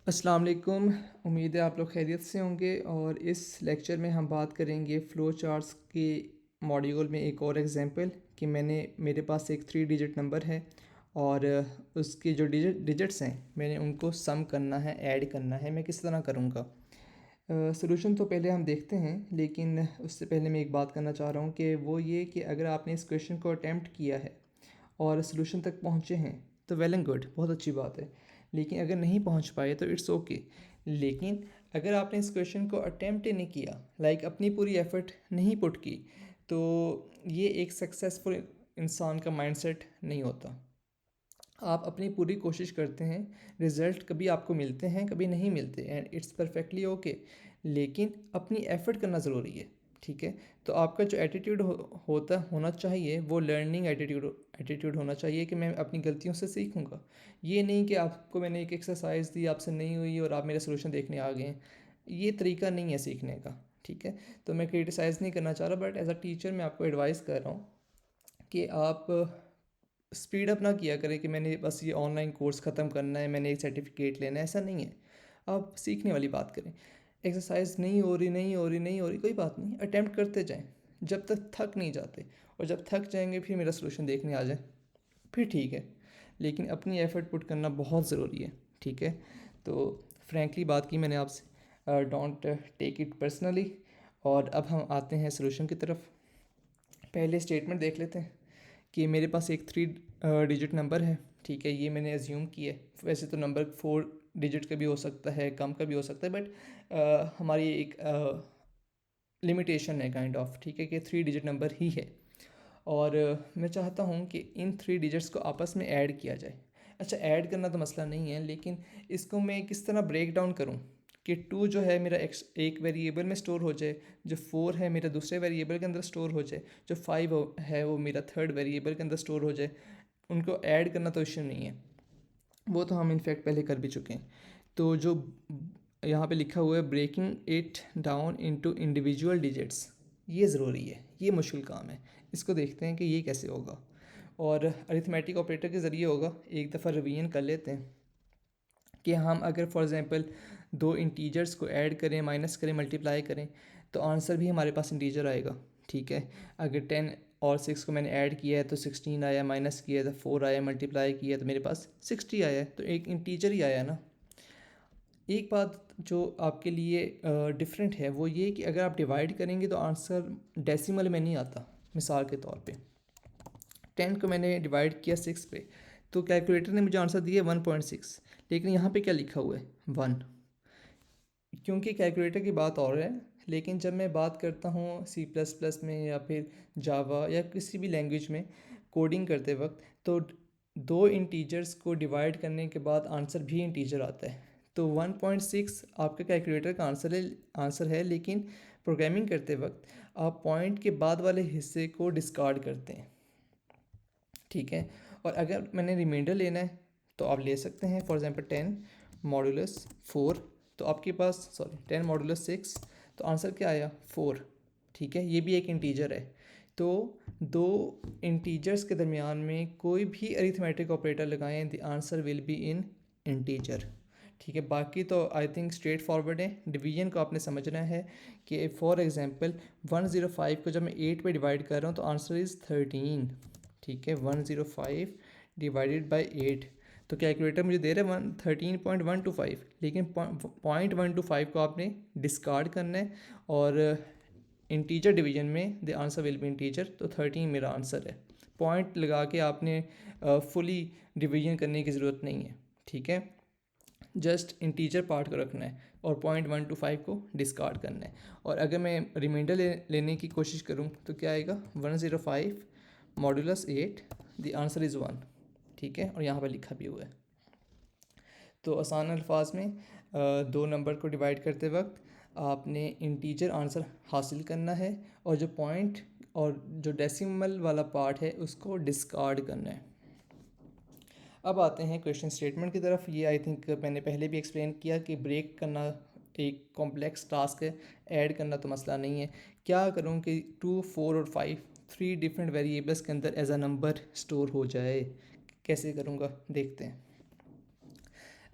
अस्सलाम वालेकुम। उम्मीद है आप लोग खैरियत से होंगे और इस लेक्चर में हम बात करेंगे फ़्लो चार्ट्स के मॉड्यूल में एक और एग्जांपल कि मेरे पास एक 3 डिजिट नंबर है और उसके जो डिजिट्स हैं मैंने उनको सम करना है, ऐड करना है। मैं किस तरह करूँगा? सॉल्यूशन तो पहले हम देखते हैं, लेकिन उससे पहले मैं एक बात करना चाह रहा हूँ कि वो ये कि अगर आपने इस क्वेश्चन को अटैम्प्ट किया है और सॉल्यूशन तक पहुँचे हैं तो वेल एंड गुड, बहुत अच्छी बात है। लेकिन अगर नहीं पहुँच पाए तो इट्स ओके। लेकिन अगर आपने इस क्वेश्चन को अटैम्प्ट ही नहीं किया, लाइक अपनी पूरी एफर्ट नहीं पुट की, तो ये एक सक्सेसफुल इंसान का माइंडसेट नहीं होता। आप अपनी पूरी कोशिश करते हैं, रिज़ल्ट कभी आपको मिलते हैं, कभी नहीं मिलते, एंड इट्स परफेक्टली ओके। लेकिन अपनी एफ़र्ट करना ज़रूरी है, ठीक है? तो आपका जो एटीट्यूड होना चाहिए वो लर्निंग एटीट्यूड होना चाहिए कि मैं अपनी गलतियों से सीखूंगा। ये नहीं कि आपको मैंने एक एक्सरसाइज दी, आपसे नहीं हुई और आप मेरा सोल्यूशन देखने आ गए हैं। ये तरीका नहीं है सीखने का, ठीक है? तो मैं क्रिटिसाइज़ नहीं करना चाह रहा, बट एज अ टीचर मैं आपको एडवाइस कर रहा हूँ कि आप स्पीड अप ना किया करें कि मैंने बस ये ऑनलाइन कोर्स ख़त्म करना है, मैंने एक सर्टिफिकेट लेना है, ऐसा नहीं है। आप सीखने वाली बात करें। एक्सरसाइज नहीं हो रही, कोई बात नहीं, अटेम्प्ट करते जाएं जब तक थक नहीं जाते। और जब थक जाएंगे फिर मेरा सोल्यूशन देखने आ जाए, फिर ठीक है। लेकिन अपनी एफ़र्ट पुट करना बहुत ज़रूरी है, ठीक है? तो फ्रैंकली बात की मैंने आपसे, डोंट टेक इट पर्सनली। और अब हम आते हैं सोल्यूशन की तरफ। पहले स्टेटमेंट देख लेते हैं कि मेरे पास एक 3 डिजिट नंबर है, ठीक है? ये मैंने एज्यूम किया है। वैसे तो नंबर 4 डिजिट का भी हो सकता है, कम का भी हो सकता है, बट हमारी एक लिमिटेशन है काइंड ऑफ, ठीक है, कि 3 डिजिट नंबर ही है। और मैं चाहता हूँ कि इन 3 डिजिट्स को आपस में ऐड किया जाए। अच्छा, ऐड करना तो मसला नहीं है, लेकिन इसको मैं किस तरह ब्रेक डाउन करूँ कि 2 जो है मेरा एक वेरिएबल में स्टोर हो जाए, जो 4 है मेरा दूसरे वेरिएबल के अंदर स्टोर हो जाए, जो 5 है वो मेरा थर्ड वेरिएबल के अंदर स्टोर हो जाए। उनको ऐड करना तो इश्यू नहीं है, वो तो हम इनफैक्ट पहले कर भी चुके हैं। तो जो यहाँ पे लिखा हुआ है breaking it down into individual digits, ये ज़रूरी है, ये मुश्किल काम है। इसको देखते हैं कि ये कैसे होगा, और अरिथमेटिक ऑपरेटर के ज़रिए होगा। एक दफ़ा रिवीजन कर लेते हैं कि हम अगर फॉर एग्ज़ाम्पल 2 इंटीजर्स को ऐड करें, माइनस करें, मल्टीप्लाई करें, तो आंसर भी हमारे पास इंटीजर आएगा, ठीक है? अगर 10 और 6 को मैंने ऐड किया है तो 16 आया, माइनस किया तो 4 आया, मल्टीप्लाई किया तो मेरे पास 60 आया है, तो एक इंटीजर ही आया ना। एक बात जो आपके लिए डिफरेंट है वो ये कि अगर आप डिवाइड करेंगे तो आंसर डेसिमल में नहीं आता। मिसाल के तौर पे 10 को मैंने डिवाइड किया 6 पे, तो कैलकुलेटर ने मुझे आंसर दिया 1.6, लेकिन यहाँ पे क्या लिखा हुआ है 1, क्योंकि कैलकुलेटर की बात और है। लेकिन जब मैं बात करता हूँ सी प्लस प्लस में या फिर जावा या किसी भी लैंग्वेज में कोडिंग करते वक्त, तो 2 इंटीजर्स को डिवाइड करने के बाद आंसर भी इंटीजर आता है। तो 1.6 आपके कैलकुलेटर का आंसर है, लेकिन प्रोग्रामिंग करते वक्त आप पॉइंट के बाद वाले हिस्से को डिस्कार्ड करते हैं, ठीक है? और अगर मैंने रिमाइंडर लेना है तो आप ले सकते हैं। फॉर एग्जांपल 10 मॉडुलस 4, तो आपके पास सॉरी 10 मॉडुलस 6, तो आंसर क्या आया 4, ठीक है? ये भी एक इंटीजर है। तो 2 इंटीजर्स के दरमियान में कोई भी अरिथमेटिक ऑपरेटर लगाएं, the answer will be in integer, ठीक है? बाकी तो आई थिंक स्ट्रेट फॉरवर्ड है। डिवीजन को आपने समझना है कि फॉर एग्जांपल 105 को जब मैं 8 पे डिवाइड कर रहा हूँ तो आंसर इज़ 13, ठीक है? 105 डिवाइडेड बाई 8, तो कैलकुलेटर मुझे दे रहा है 13.125, लेकिन 0.125 को आपने डिस्कार्ड करना है। और इंटीजर डिवीजन में the answer will be integer, तो 13 मेरा आंसर है। पॉइंट लगा के आपने फुली डिवीजन करने की ज़रूरत नहीं है, ठीक है? जस्ट इंटीजर पार्ट को रखना है और 0.125 को डिस्कार्ड करना है। और अगर मैं रिमाइंडर लेने की कोशिश करूँ तो क्या आएगा 105 मॉडुलस 8, द आंसर इज़ 1, ठीक है? और यहाँ पर लिखा भी हुआ है। तो आसान अल्फाज में 2 नंबर को डिवाइड करते वक्त आपने इंटीजर आंसर हासिल करना है, और जो पॉइंट और जो डेसिमल वाला पार्ट है उसको डिस्कार्ड करना है। अब आते हैं क्वेश्चन स्टेटमेंट की तरफ। ये आई थिंक मैंने पहले भी एक्सप्लेन किया कि ब्रेक करना एक कॉम्प्लेक्स टास्क है, ऐड करना तो मसला नहीं है। क्या करूँ कि 2, 4 और 5 3 डिफरेंट वेरिएबल्स के अंदर एज अ नंबर स्टोर हो जाए, कैसे करूँगा देखते हैं।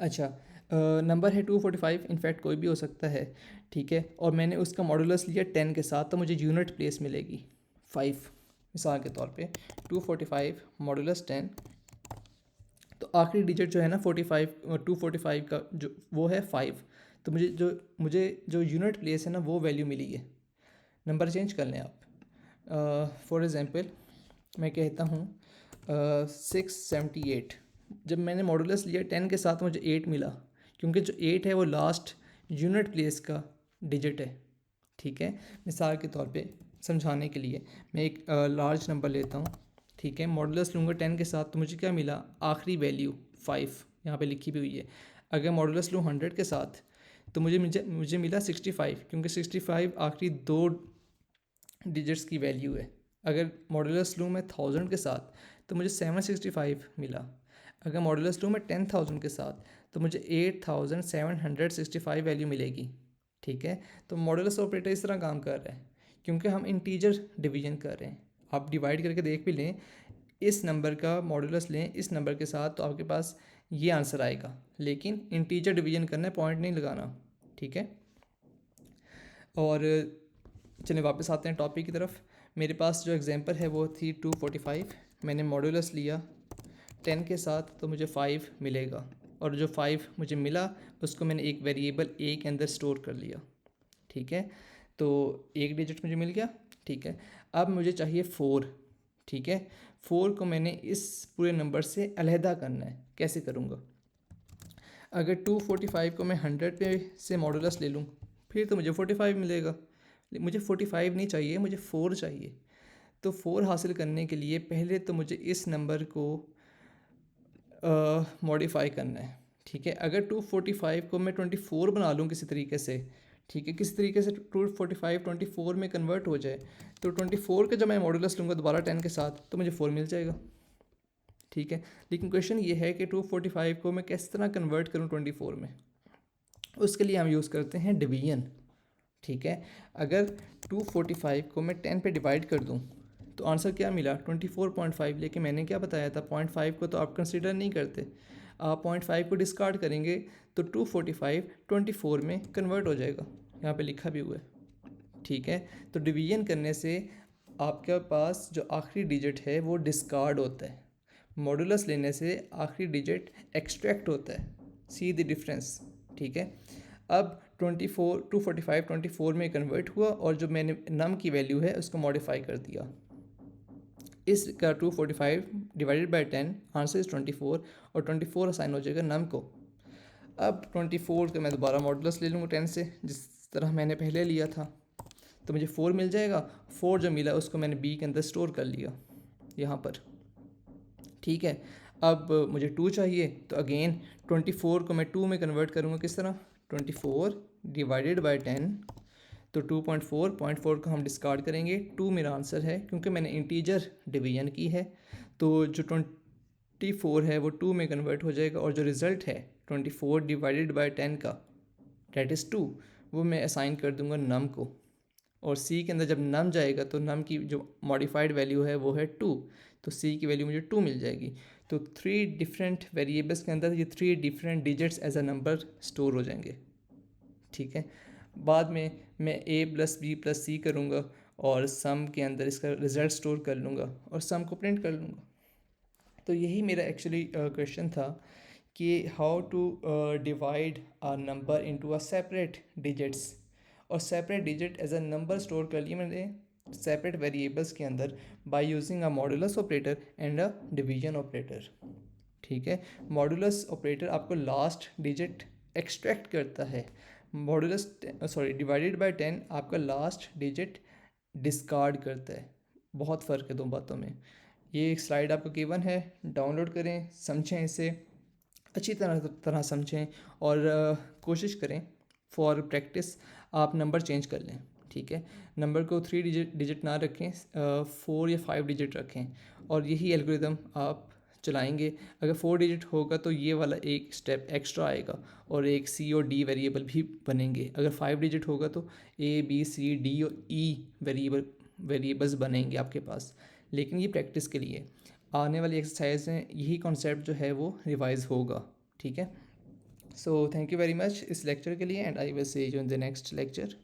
अच्छा, नंबर है 245, इनफैक्ट कोई भी हो सकता है, ठीक है, और मैंने उसका मॉडुलस लिया 10 के साथ, तो मुझे यूनिट प्लेस मिलेगी 5। मिसाल के तौर पे 245 मॉडुलस 10, तो आखिरी डिजिट जो है ना 45, 245 का जो वो है 5, तो मुझे जो यूनिट प्लेस है ना वो वैल्यू मिली है। नंबर चेंज कर लें आप। फॉर एग्ज़ाम्पल मैं कहता हूँ 678। जब मैंने मॉडुलस लिया 10 के साथ मुझे 8 मिला, क्योंकि जो 8 है वो लास्ट यूनिट प्लेस का डिजिट है, ठीक है। मिसाल के तौर पे समझाने के लिए मैं एक लार्ज नंबर लेता हूँ, ठीक है, मॉडुलस लूँगा 10 के साथ, तो मुझे क्या मिला, आखिरी वैल्यू 5 यहाँ पे लिखी भी हुई है। अगर मॉडुलस लूँ 100 के साथ, तो मुझे मिला 65, क्योंकि 65 आखिरी 2 डिजिट्स की वैल्यू है। अगर मॉडुलस लूँ मैं 1000 के साथ, तो मुझे 765 मिला। अगर मॉडुलस लूँ मैं 10,000 के साथ, तो मुझे 8765 वैल्यू मिलेगी, ठीक है। तो मॉडुलस ऑपरेटर इस तरह काम कर रहा है, क्योंकि हम इंटीजर डिवीजन कर रहे हैं। आप डिवाइड करके देख भी लें, इस नंबर का मॉडुलस लें इस नंबर के साथ, तो आपके पास ये आंसर आएगा, लेकिन इंटीजर डिवीजन करना है, पॉइंट नहीं लगाना, ठीक है। और चलिए वापस आते हैं टॉपिक की तरफ। मेरे पास जो एग्जांपल है वो थी 245, मैंने मॉडुलस लिया 10 के साथ, तो मुझे 5 मिलेगा, और जो 5 मुझे मिला उसको मैंने एक वेरिएबल ए के अंदर स्टोर कर लिया, ठीक है। तो एक डिजिट मुझे मिल गया, ठीक है। अब मुझे चाहिए 4, ठीक है। 4 को मैंने इस पूरे नंबर से अलहदा करना है, कैसे करूँगा। अगर 245 को मैं 100 पे से मॉडुलस ले लूँ, फिर तो मुझे 45 मिलेगा। मुझे 45 नहीं चाहिए, मुझे 4 चाहिए। तो 4 हासिल करने के लिए पहले तो मुझे इस नंबर को मॉडिफाई करना है, ठीक है। अगर 245 को मैं 24 बना लूँ किसी तरीके से, ठीक है, किसी तरीके से 245 24 में कन्वर्ट हो जाए, तो 24 का जब मैं मॉडुलस लूँगा दोबारा 10 के साथ, तो मुझे 4 मिल जाएगा, ठीक है। लेकिन क्वेश्चन ये है कि 245 को मैं किस तरह कन्वर्ट करूँ 24 में। उसके लिए हम यूज़ करते हैं डिवीजन, ठीक है। अगर 245 को मैं 10 पे डिवाइड कर दूं, तो आंसर क्या मिला, 24.5। लेकिन मैंने क्या बताया था, 0.5 को तो आप कंसिडर नहीं करते, आप 0.5 को डिस्कार्ड करेंगे, तो 245 24 में कन्वर्ट हो जाएगा, यहाँ पे लिखा भी हुआ है, ठीक है। तो डिवीजन करने से आपके पास जो आखिरी डिजिट है वो डिस्कार्ड होता है, मॉडुलस लेने से आखिरी डिजिट एक्सट्रैक्ट होता है, सी द डिफरेंस, ठीक है। अब 245 24 में कन्वर्ट हुआ, और जो मैंने नम की वैल्यू है उसको मॉडिफाई कर दिया। इसका 245 डिवाइडेड बाई 10, आंसर इज़ 24, और 24 असाइन हो जाएगा नम को। अब 24 का मैं दोबारा मॉडुलस ले लूँगा 10 से, जिस तरह मैंने पहले लिया था, तो मुझे 4 मिल जाएगा। 4 जो मिला उसको मैंने बी के अंदर स्टोर कर लिया यहाँ पर, ठीक है। अब मुझे 2 चाहिए, तो अगेन 24 को मैं 2 में कन्वर्ट करूँगा, किस तरह, 24 डिवाइडेड बाई 10, तो 2.4 0.4 को हम डिस्कार्ड करेंगे, 2 मेरा आंसर है, क्योंकि मैंने इंटीजर डिवीजन की है, तो जो 24 है वो 2 में कन्वर्ट हो जाएगा, और जो रिज़ल्ट है 24 डिवाइडेड बाई 10 का, डेट इज़ 2, वो मैं असाइन कर दूंगा नम को, और सी के अंदर जब नम जाएगा तो नम की जो मॉडिफाइड वैल्यू है वो है 2, तो सी की वैल्यू मुझे 2 मिल जाएगी। तो 3 डिफरेंट वेरिएबल्स के अंदर ये 3 different digits as a number store हो जाएंगे, ठीक है। बाद में मैं A plus B plus C करूँगा, और सम के अंदर इसका रिज़ल्ट स्टोर कर लूँगा, और सम को प्रिंट कर लूँगा। तो यही मेरा एक्चुअली क्वेश्चन था कि how to divide a number into a separate digits, और separate digit as a number store कर लिए मैंने सेपरेट वेरिएबल्स के अंदर by using a modulus operator and a division operator, ठीक है। मॉडुलस ऑपरेटर आपको लास्ट डिजिट एक्सट्रैक्ट करता है, मॉडुलस डिवाइडेड बाय 10 आपका लास्ट डिजिट डिस्कार्ड करता है। बहुत फ़र्क है दो बातों में। ये एक स्लाइड आपको गिवन है, डाउनलोड करें, समझें, इसे अच्छी तरह समझें, और कोशिश करें फॉर प्रैक्टिस आप नंबर चेंज कर लें, ठीक है। नंबर को 3 डिजिट ना रखें, 4 या 5 डिजिट रखें, और यही एल्गोरिदम आप चलाएंगे। अगर 4 डिजिट होगा तो ये वाला एक स्टेप एक्स्ट्रा आएगा, और एक सी और डी वेरिएबल भी बनेंगे। अगर 5 डिजिट होगा तो ए बी सी डी और ई वेरिएबल्स बनेंगे आपके पास। लेकिन ये प्रैक्टिस के लिए आने वाली एक्सरसाइज में यही कॉन्सेप्ट जो है वो रिवाइज होगा, ठीक है। So thank you very much इस लेक्चर के लिए and I will see you in the next lecture.